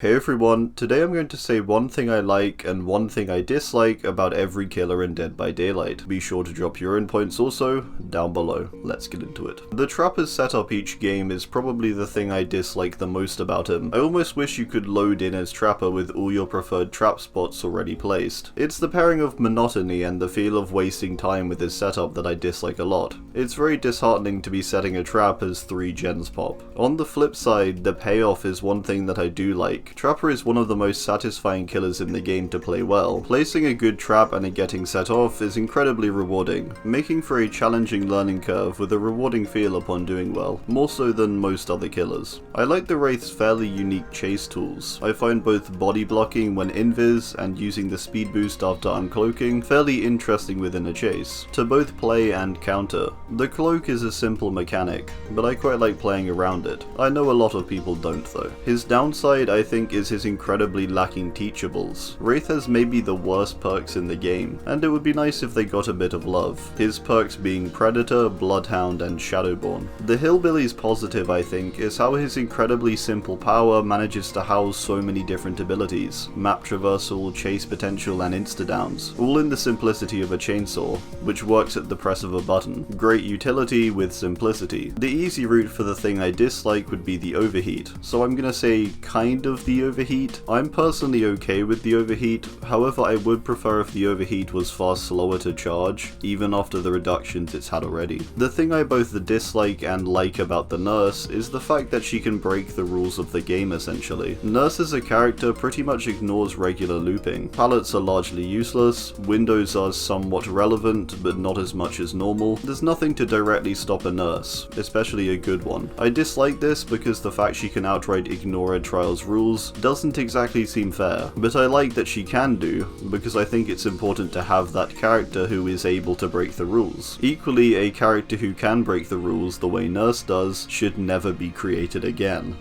Hey everyone, today I'm going to say one thing I like and one thing I dislike about every killer in Dead by Daylight. Be sure to drop your own points also down below. Let's get into it. The Trapper's setup each game is probably the thing I dislike the most about him. I almost wish you could load in as Trapper with all your preferred trap spots already placed. It's the pairing of monotony and the feel of wasting time with his setup that I dislike a lot. It's very disheartening to be setting a trap as 3 gens pop. On the flip side, the payoff is one thing that I do like. Trapper is one of the most satisfying killers in the game to play well. Placing a good trap and it getting set off is incredibly rewarding, making for a challenging learning curve with a rewarding feel upon doing well, more so than most other killers. I like the Wraith's fairly unique chase tools. I find both body blocking when invis and using the speed boost after uncloaking fairly interesting within a chase, to both play and counter. The cloak is a simple mechanic, but I quite like playing around it. I know a lot of people don't though. His downside I think is his incredibly lacking teachables. Wraith has maybe the worst perks in the game, and it would be nice if they got a bit of love. His perks being Predator, Bloodhound, and Shadowborn. The Hillbilly's positive I think is how his incredibly simple power manages to house so many different abilities. Map traversal, chase potential, and insta-downs, all in the simplicity of a chainsaw, which works at the press of a button. Great utility with simplicity. The easy route for the thing I dislike would be the overheat, so I'm gonna say kind of the overheat. I'm personally okay with the overheat, however I would prefer if the overheat was far slower to charge, even after the reductions it's had already. The thing I both dislike and like about the Nurse is the fact that she can break the rules of the game essentially. Nurse as a character pretty much ignores regular looping. Pallets are largely useless, windows are somewhat relevant but not as much as normal. There's nothing to directly stop a Nurse, especially a good one. I dislike this because the fact she can outright ignore a trial's rules doesn't exactly seem fair, but I like that she can do, because I think it's important to have that character who is able to break the rules. Equally, a character who can break the rules the way Nurse does should never be created again.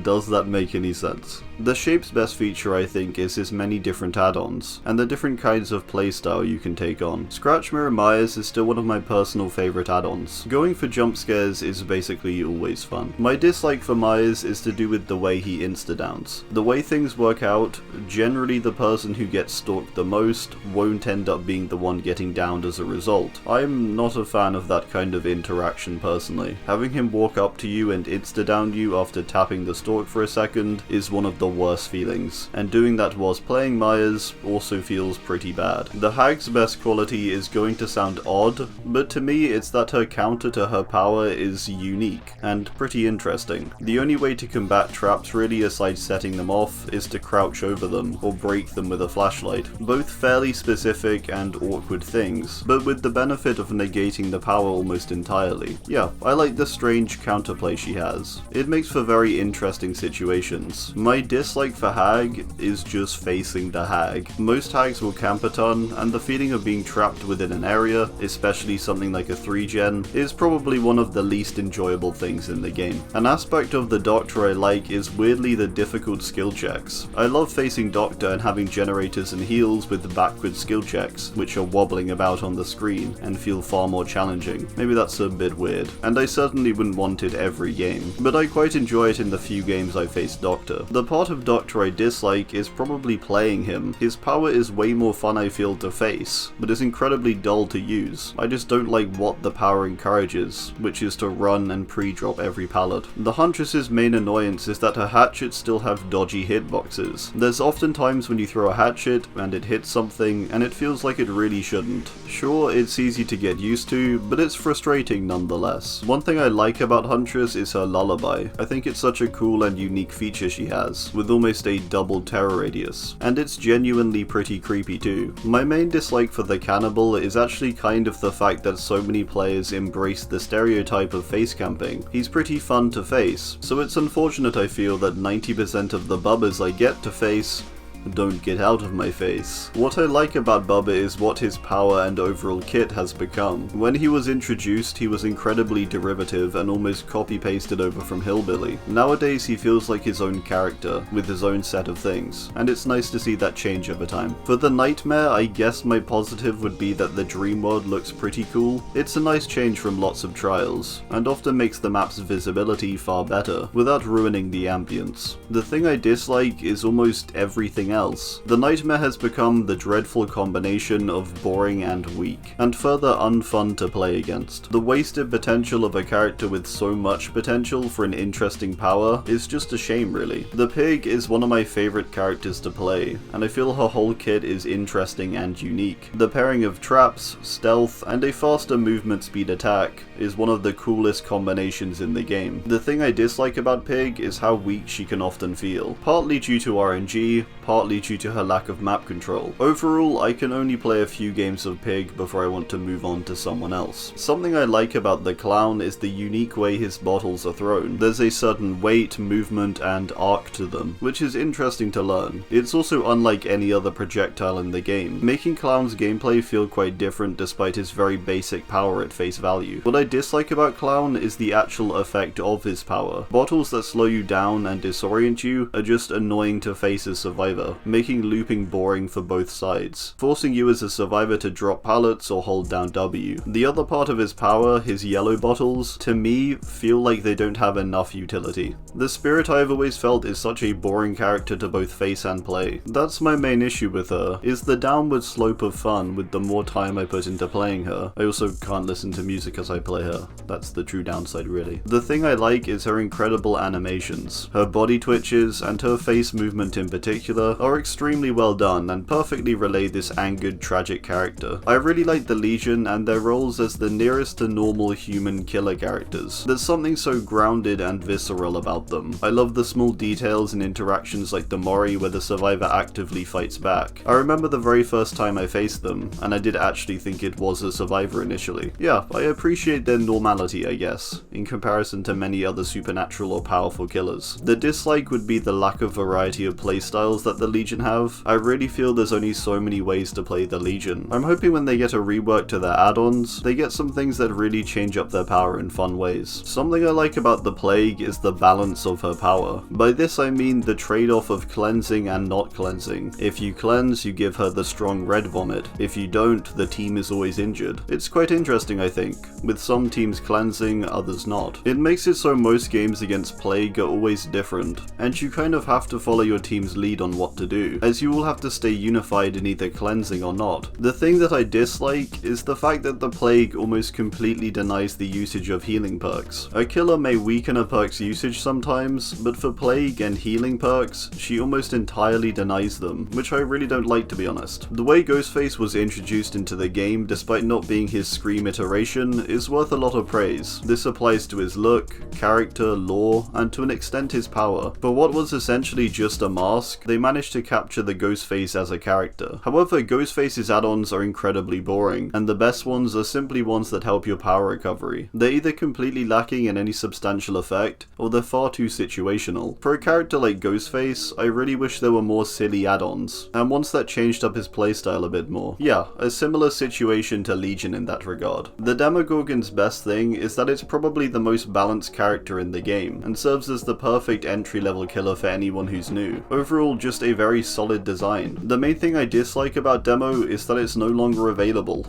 Does that make any sense? The Shape's best feature I think is his many different add-ons, and the different kinds of playstyle you can take on. Scratch Mirror Myers is still one of my personal favourite add-ons. Going for jump scares is basically always fun. My dislike for Myers is to do with the way he insta-downs. The way things work out, generally the person who gets stalked the most won't end up being the one getting downed as a result. I'm not a fan of that kind of interaction personally. Having him walk up to you and insta-down you after tapping the stalk for a second is one of the worst feelings, and doing that whilst playing Myers also feels pretty bad. The Hag's best quality is going to sound odd, but to me it's that her counter to her power is unique and pretty interesting. The only way to combat traps really aside setting them off is to crouch over them or break them with a flashlight. Both fairly specific and awkward things, but with the benefit of negating the power almost entirely. Yeah, I like the strange counterplay she has. It makes for very interesting situations. My dislike for Hag is just facing the Hag. Most Hags will camp a ton, and the feeling of being trapped within an area, especially something like a 3-gen, is probably one of the least enjoyable things in the game. An aspect of the Doctor I like is weirdly the difficult skill checks. I love facing Doctor and having generators and heals with backward skill checks, which are wobbling about on the screen and feel far more challenging. Maybe that's a bit weird, and I certainly wouldn't want it every game, but I quite enjoy it in the few games I faced Doctor. The part of Doctor I dislike is probably playing him. His power is way more fun I feel to face, but is incredibly dull to use. I just don't like what the power encourages, which is to run and pre-drop every pallet. The Huntress's main annoyance is that her hatchets still have dodgy hitboxes. There's often times when you throw a hatchet and it hits something and it feels like it really shouldn't. Sure, it's easy to get used to, but it's frustrating nonetheless. One thing I like about Huntress is her lullaby. I think it's such a cool and unique feature she has, with almost a double terror radius, and it's genuinely pretty creepy too. My main dislike for the Cannibal is actually kind of the fact that so many players embrace the stereotype of face camping. He's pretty fun to face, so it's unfortunate I feel that 90% of the bubbers I get to face Don't get out of my face. What I like about Bubba is what his power and overall kit has become. When he was introduced, he was incredibly derivative and almost copy-pasted over from Hillbilly. Nowadays he feels like his own character, with his own set of things, and it's nice to see that change over time. For the Nightmare, I guess my positive would be that the dream world looks pretty cool. It's a nice change from lots of Trials, and often makes the map's visibility far better, without ruining the ambience. The thing I dislike is almost everything else. The Nightmare has become the dreadful combination of boring and weak, and further unfun to play against. The wasted potential of a character with so much potential for an interesting power is just a shame, really. The Pig is one of my favourite characters to play, and I feel her whole kit is interesting and unique. The pairing of traps, stealth, and a faster movement speed attack is one of the coolest combinations in the game. The thing I dislike about Pig is how weak she can often feel, partly due to RNG, partly due to her lack of map control. Overall, I can only play a few games of Pig before I want to move on to someone else. Something I like about the Clown is the unique way his bottles are thrown. There's a certain weight, movement, and arc to them, which is interesting to learn. It's also unlike any other projectile in the game, making Clown's gameplay feel quite different despite his very basic power at face value. What I dislike about Clown is the actual effect of his power. Bottles that slow you down and disorient you are just annoying to face as Survivor, making looping boring for both sides, forcing you as a Survivor to drop pallets or hold down W. The other part of his power, his yellow bottles, to me feel like they don't have enough utility. The Spirit I've always felt is such a boring character to both face and play. That's my main issue with her, is the downward slope of fun with the more time I put into playing her. I also can't listen to music as I play her. That's the true downside, really. The thing I like is her incredible animations. Her body twitches and her face movement in particular are extremely well done and perfectly relay this angered, tragic character. I really like the Legion and their roles as the nearest to normal human killer characters. There's something so grounded and visceral about them. I love the small details and interactions like the Mori where the Survivor actively fights back. I remember the very first time I faced them, and I did actually think it was a Survivor initially. Yeah, I appreciate their normality, I guess, in comparison to many other supernatural or powerful killers. The dislike would be the lack of variety of playstyles that the Legion have. I really feel there's only so many ways to play the Legion. I'm hoping when they get a rework to their add-ons, they get some things that really change up their power in fun ways. Something I like about the Plague is the balance of her power. By this I mean the trade-off of cleansing and not cleansing. If you cleanse, you give her the strong red vomit. If you don't, the team is always injured. It's quite interesting, I think, with some teams cleansing, others not. It makes it so most games against Plague are always different, and you kind of have to follow your team's lead on what to do, as you will have to stay unified in either cleansing or not. The thing that I dislike is the fact that the Plague almost completely denies the usage of healing perks. A killer may weaken a perk's usage sometimes, but for Plague and healing perks, she almost entirely denies them, which I really don't like, to be honest. The way Ghostface was introduced into the game, despite not being his Scream iteration, is worth a lot of praise. This applies to his look, character, lore, and to an extent his power. For what was essentially just a mask, they managed to capture the Ghostface as a character. However, Ghostface's add-ons are incredibly boring, and the best ones are simply ones that help your power recovery. They're either completely lacking in any substantial effect, or they're far too situational. For a character like Ghostface, I really wish there were more silly add-ons, and ones that changed up his playstyle a bit more. Yeah, a similar situation to Legion in that regard. The Demogorgon's best thing is that it's probably the most balanced character in the game, and serves as the perfect entry-level killer for anyone who's new. Overall, just a very solid design. The main thing I dislike about Demo is that it's no longer available.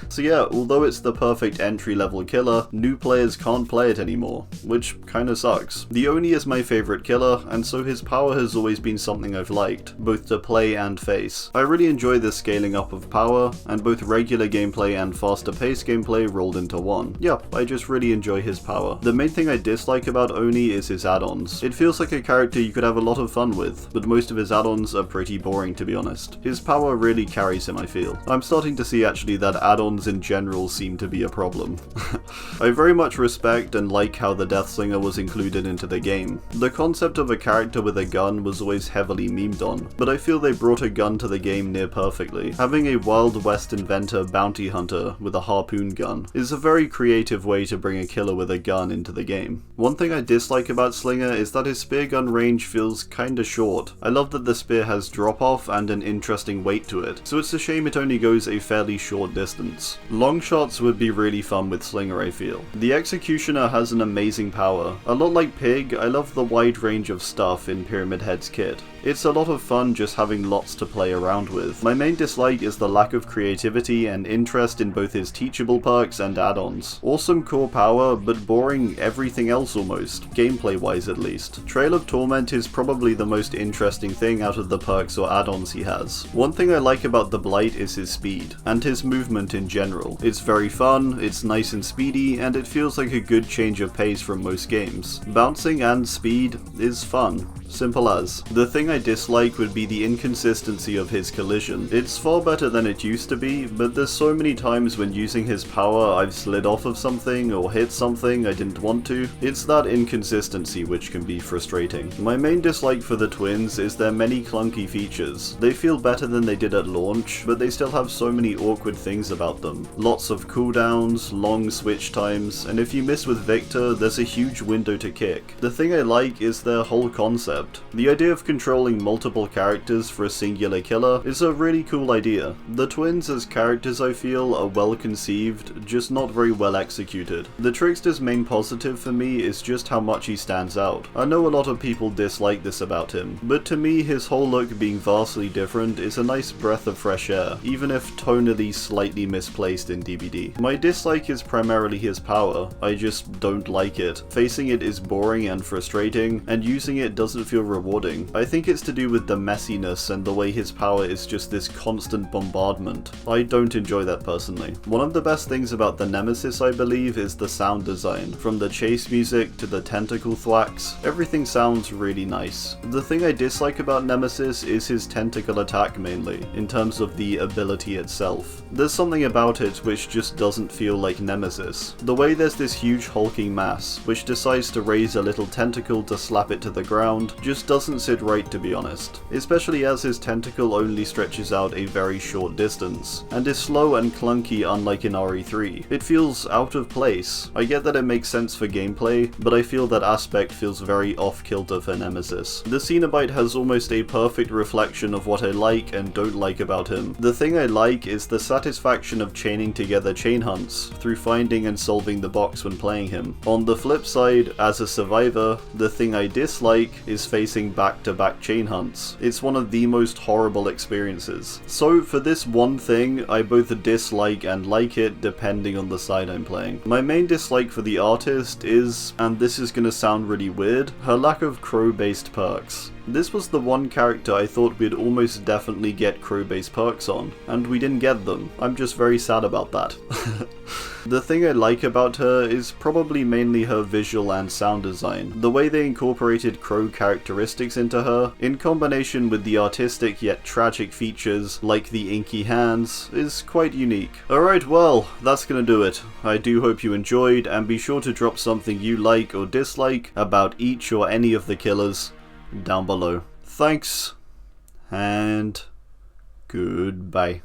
So yeah, although it's the perfect entry-level killer, new players can't play it anymore, which kinda sucks. The Oni is my favourite killer, and so his power has always been something I've liked, both to play and face. I really enjoy the scaling up of power, and both regular gameplay and faster paced gameplay rolled into one. Yeah, I just really enjoy his power. The main thing I dislike about Oni is his add-ons. It feels like a character you could have a lot of fun with, but most of his add-ons are pretty boring, to be honest. His power really carries him, I feel. I'm starting to see actually that add-ons guns in general seem to be a problem. I very much respect and like how the Deathslinger was included into the game. The concept of a character with a gun was always heavily memed on, but I feel they brought a gun to the game near perfectly. Having a Wild West inventor bounty hunter with a harpoon gun is a very creative way to bring a killer with a gun into the game. One thing I dislike about Slinger is that his spear gun range feels kinda short. I love that the spear has drop off and an interesting weight to it, so it's a shame it only goes a fairly short distance. Long shots would be really fun with Slinger, I feel. The Executioner has an amazing power. A lot like Pig, I love the wide range of stuff in Pyramid Head's kit. It's a lot of fun just having lots to play around with. My main dislike is the lack of creativity and interest in both his teachable perks and add-ons. Awesome core power, but boring everything else almost, gameplay wise at least. Trail of Torment is probably the most interesting thing out of the perks or add-ons he has. One thing I like about the Blight is his speed, and his movement in general. It's very fun, it's nice and speedy, and it feels like a good change of pace from most games. Bouncing and speed is fun. Simple as. The thing I dislike would be the inconsistency of his collision. It's far better than it used to be, but there's so many times when using his power I've slid off of something or hit something I didn't want to. It's that inconsistency which can be frustrating. My main dislike for the twins is their many clunky features. They feel better than they did at launch, but they still have so many awkward things about them. Lots of cooldowns, long switch times, and if you miss with Victor, there's a huge window to kick. The thing I like is their whole concept. The idea of controlling multiple characters for a singular killer is a really cool idea. The twins as characters I feel are well conceived, just not very well executed. The Trickster's main positive for me is just how much he stands out. I know a lot of people dislike this about him, but to me his whole look being vastly different is a nice breath of fresh air, even if tonally slightly misplaced in DBD. My dislike is primarily his power. I just don't like it. Facing it is boring and frustrating, and using it doesn't feel rewarding. I think it's to do with the messiness and the way his power is just this constant bombardment. I don't enjoy that personally. One of the best things about the Nemesis, I believe, is the sound design. From the chase music to the tentacle thwacks, everything sounds really nice. The thing I dislike about Nemesis is his tentacle attack mainly, in terms of the ability itself. There's something about it which just doesn't feel like Nemesis. The way there's this huge hulking mass, which decides to raise a little tentacle to slap it to the ground, just doesn't sit right, to be honest. Especially as his tentacle only stretches out a very short distance, and is slow and clunky unlike in RE3. It feels out of place. I get that it makes sense for gameplay, but I feel that aspect feels very off-kilter for Nemesis. The Cenobite has almost a perfect reflection of what I like and don't like about him. The thing I like is the satisfaction of chaining together chain hunts through finding and solving the box when playing him. On the flip side, as a survivor, the thing I dislike is facing back-to-back chain hunts. It's one of the most horrible experiences. So for this one thing, I both dislike and like it depending on the side I'm playing. My main dislike for the artist is, and this is gonna sound really weird, her lack of crow-based perks. This was the one character I thought we'd almost definitely get crow-based perks on, and we didn't get them. I'm just very sad about that. The thing I like about her is probably mainly her visual and sound design. The way they incorporated crow characteristics into her, in combination with the artistic yet tragic features like the inky hands, is quite unique. Alright, well, that's gonna do it. I do hope you enjoyed, and be sure to drop something you like or dislike about each or any of the killers down below. Thanks, and goodbye.